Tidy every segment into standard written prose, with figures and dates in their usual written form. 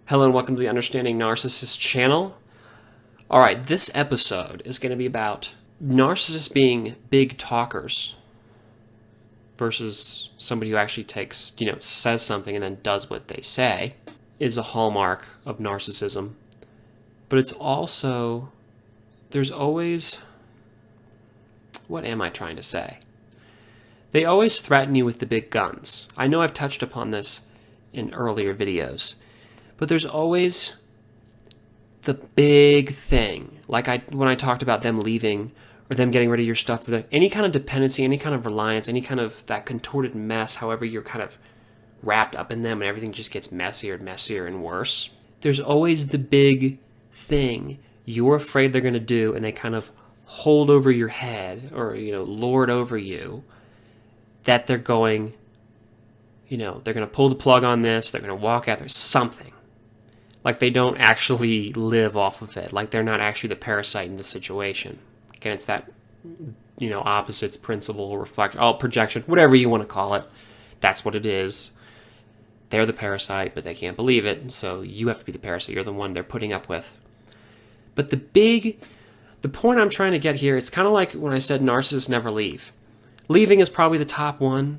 Hello and welcome to the Understanding Narcissist channel. All right, this episode is going to be about narcissists being big talkers versus somebody who actually says something and then does what they say is a hallmark of narcissism. But it's also, there's always, what am I trying to say? They always threaten you with the big guns. I know I've touched upon this in earlier videos. But there's always the big thing, like when I talked about them leaving or them getting rid of your stuff, any kind of dependency, any kind of reliance, any kind of that contorted mess, however you're kind of wrapped up in them and everything just gets messier and messier and worse. There's always the big thing you're afraid they're going to do, and they kind of hold over your head or, lord over you, that they're going, they're going to pull the plug on this, they're going to walk out, there's something. Like they don't actually live off of it. Like they're not actually the parasite in the situation. Again, it's that, opposites principle, projection, whatever you want to call it. That's what it is. They're the parasite, but they can't believe it. So you have to be the parasite. You're the one they're putting up with. But the point I'm trying to get here, it's kind of like when I said narcissists never leave. Leaving is probably the top one,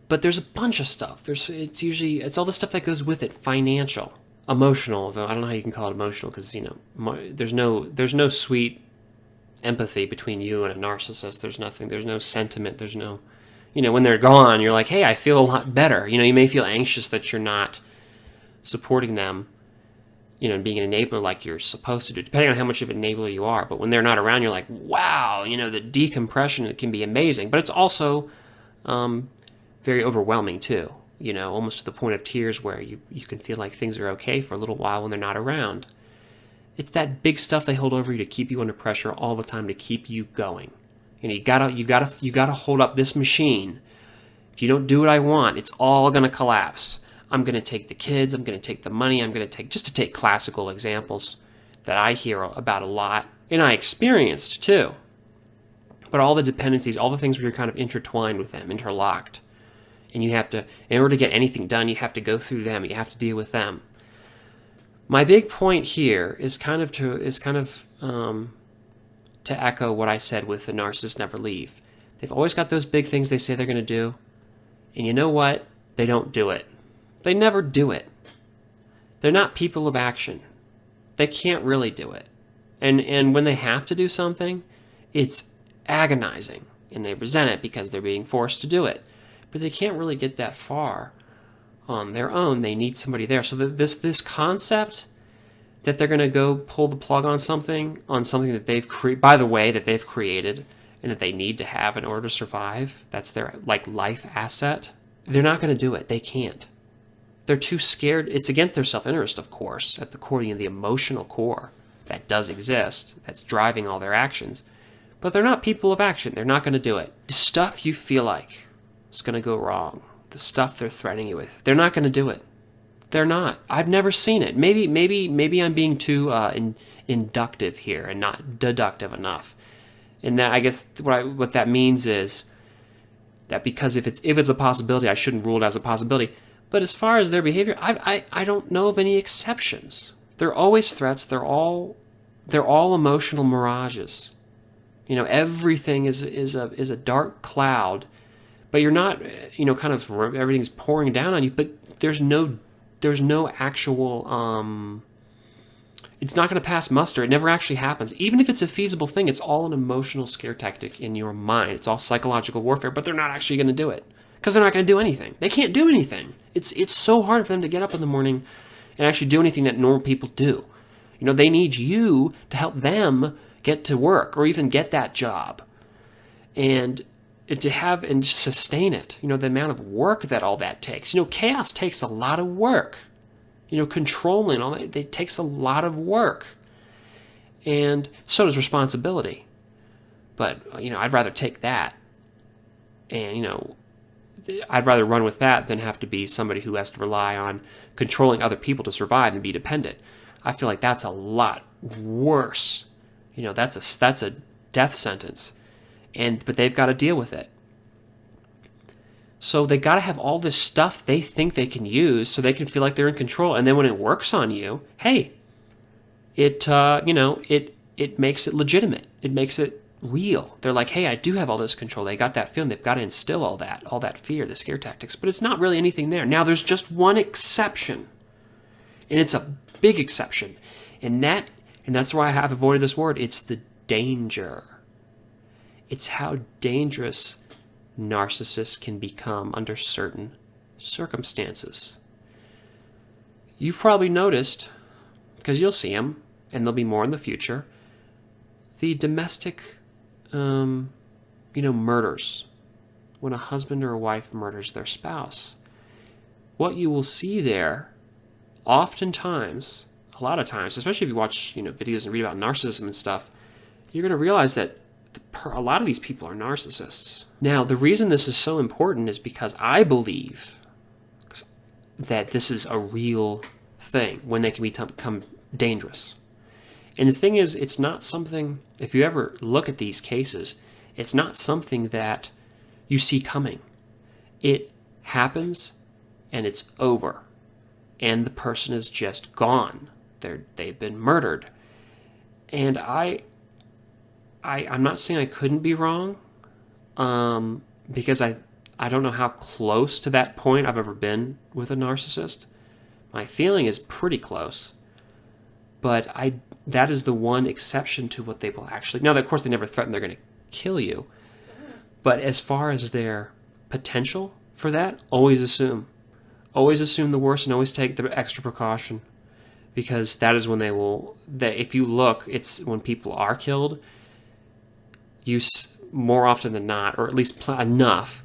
but there's a bunch of stuff. It's all the stuff that goes with it. Financial. Emotional, though I don't know how you can call it emotional, because there's no sweet empathy between you and a narcissist. There's no sentiment, there's no, when they're gone, you're like, hey, I feel a lot better. You may feel anxious that you're not supporting them, and being an enabler like you're supposed to do, depending on how much of an enabler you are. But when they're not around, you're like, wow, the decompression, it can be amazing, but it's also very overwhelming too. Almost to the point of tears, where you can feel like things are okay for a little while when they're not around. It's that big stuff they hold over you to keep you under pressure all the time, to keep you going. You gotta hold up this machine. If you don't do what I want, it's all gonna collapse. I'm gonna take the kids, I'm gonna take the money, just to take classical examples that I hear about a lot, and I experienced too. But all the dependencies, all the things where you're kind of intertwined with them, interlocked. And you have to, in order to get anything done, you have to go through them. You have to deal with them. My big point here is kind of to echo what I said with the narcissists never leave. They've always got those big things they say they're going to do, and you know what? They don't do it. They never do it. They're not people of action. They can't really do it. And when they have to do something, it's agonizing, and they resent it because they're being forced to do it. But they can't really get that far on their own. They need somebody there. So this concept that they're going to go pull the plug on something that they've created and that they need to have in order to survive, that's their life asset. They're not going to do it. They can't. They're too scared. It's against their self-interest, of course, at the core, the emotional core that does exist, that's driving all their actions. But they're not people of action. They're not going to do it. The stuff you feel like it's going to go wrong, the stuff they're threatening you with, they're not going to do it. They're not. I've never seen it. Maybe I'm being too inductive here and not deductive enough. And that, I guess what that means is that because if it's a possibility, I shouldn't rule it as a possibility. But as far as their behavior, I don't know of any exceptions. They're always threats. They're all emotional mirages. Everything is a dark cloud. But you're not, kind of everything's pouring down on you, but there's no actual, it's not going to pass muster. It never actually happens. Even if it's a feasible thing, it's all an emotional scare tactic in your mind. It's all psychological warfare, but they're not actually going to do it because they're not going to do anything. They can't do anything. It's so hard for them to get up in the morning and actually do anything that normal people do. They need you to help them get to work or even get that job. And to have and sustain it, the amount of work that all that takes. Chaos takes a lot of work. Controlling all that, it takes a lot of work. And so does responsibility. But, I'd rather take that. And, I'd rather run with that than have to be somebody who has to rely on controlling other people to survive and be dependent. I feel like that's a lot worse. That's a death sentence. But they've got to deal with it. So they got to have all this stuff they think they can use so they can feel like they're in control. And then when it works on you, hey, it makes it legitimate. It makes it real. They're like, hey, I do have all this control. They got that feeling. They've got to instill all that fear, the scare tactics. But it's not really anything there. Now, there's just one exception, and it's a big exception, and that's why I have avoided this word. It's the danger. It's how dangerous narcissists can become under certain circumstances. You've probably noticed, because you'll see them, and there'll be more in the future, the domestic, murders. When a husband or a wife murders their spouse. What you will see there, oftentimes, a lot of times, especially if you watch videos and read about narcissism and stuff, you're going to realize that a lot of these people are narcissists. Now, the reason this is so important is because I believe that this is a real thing when they can become dangerous. And the thing is, it's not something, if you ever look at these cases, it's not something that you see coming. It happens and it's over. And the person is just gone. They've been murdered. And I'm not saying I couldn't be wrong, because I don't know how close to that point I've ever been with a narcissist. My feeling is pretty close, but that is the one exception to what they will actually. Now, of course, they never threaten they're going to kill you, but as far as their potential for that, always assume the worst and always take the extra precaution, because that is when they will. If you look, it's when people are killed. More often than not, or at least enough,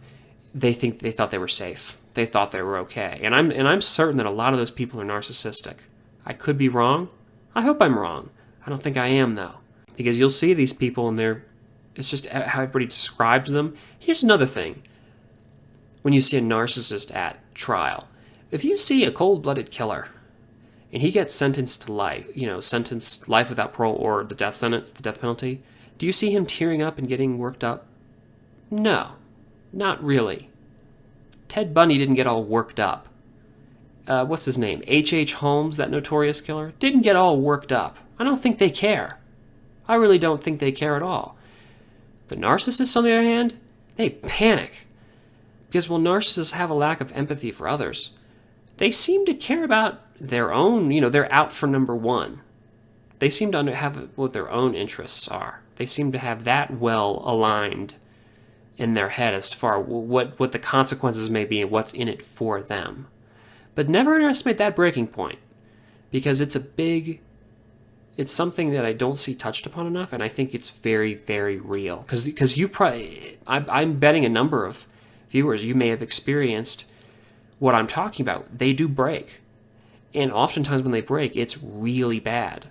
they thought they were safe. They thought they were okay. And I'm certain that a lot of those people are narcissistic. I could be wrong. I hope I'm wrong. I don't think I am, though. Because you'll see these people and it's just how everybody describes them. Here's another thing. When you see a narcissist at trial, if you see a cold-blooded killer and he gets sentenced to life, sentenced life without parole or the death sentence, the death penalty, do you see him tearing up and getting worked up? No, not really. Ted Bundy didn't get all worked up. What's his name? H.H. Holmes, that notorious killer, didn't get all worked up. I don't think they care. I really don't think they care at all. The narcissists, on the other hand, they panic. Because while narcissists have a lack of empathy for others, they seem to care about their own, they're out for number one. They seem to have what their own interests are. They seem to have that well aligned in their head as far what the consequences may be and what's in it for them. But never underestimate that breaking point, because it's something that I don't see touched upon enough, and I think it's very, very real. Because you probably, I'm betting a number of viewers, you may have experienced what I'm talking about. They do break, and oftentimes when they break, it's really bad.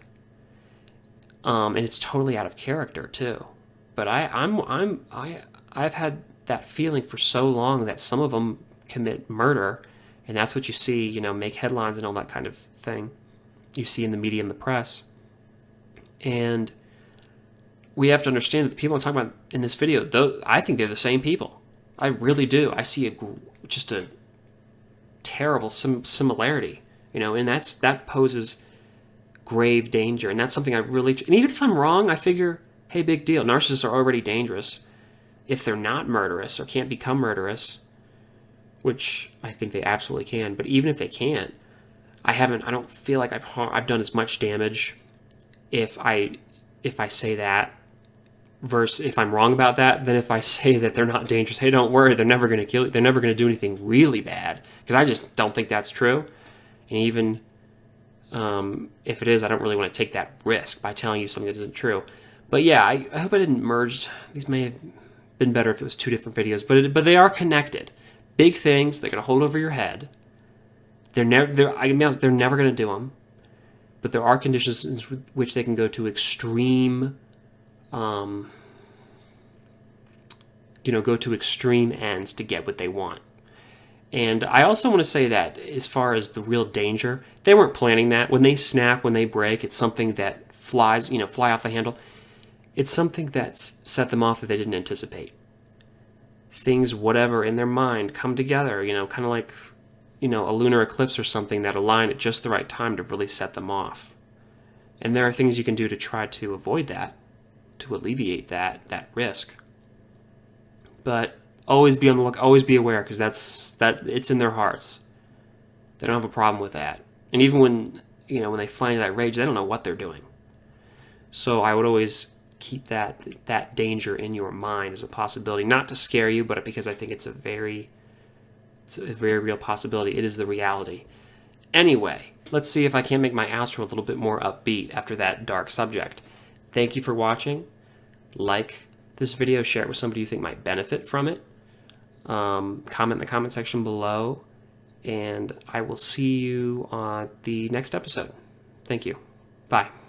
And it's totally out of character too. But I've had that feeling for so long that some of them commit murder, and that's what you see, make headlines and all that kind of thing. You see in the media and the press. And we have to understand that the people I'm talking about in this video, I think they're the same people. I really do. I see just a terrible similarity, and that poses grave danger, and that's something and even if I'm wrong, I figure, hey, big deal. Narcissists are already dangerous if they're not murderous or can't become murderous, which I think they absolutely can. But even if they can't, I don't feel like I've done as much damage if I say that, versus if I'm wrong about that, than if I say that they're not dangerous. Hey, don't worry, they're never going to kill you. They're never going to do anything really bad, because I just don't think that's true. And even if it is, I don't really want to take that risk by telling you something that isn't true. But yeah, I hope I didn't merge. These may have been better if it was two different videos, but they are connected. Big things they're going to hold over your head. They're never going to do them. But there are conditions in which they can go to extreme, go to extreme ends to get what they want. And I also want to say that as far as the real danger, they weren't planning that. When they snap, when they break, it's something that fly off the handle. It's something that's set them off that they didn't anticipate. things, whatever, in their mind come together, kind of like, a lunar eclipse or something that align at just the right time to really set them off. And there are things you can do to try to avoid that, to alleviate that risk. But always be on the look, always be aware, because it's in their hearts. They don't have a problem with that. And even when they find that rage, they don't know what they're doing. So I would always keep that danger in your mind as a possibility, not to scare you, but because I think it's a very real possibility. It is the reality. Anyway, let's see if I can't make my outro a little bit more upbeat after that dark subject. Thank you for watching. Like this video, share it with somebody you think might benefit from it. Comment in the comment section below, and I will see you on the next episode. Thank you. Bye.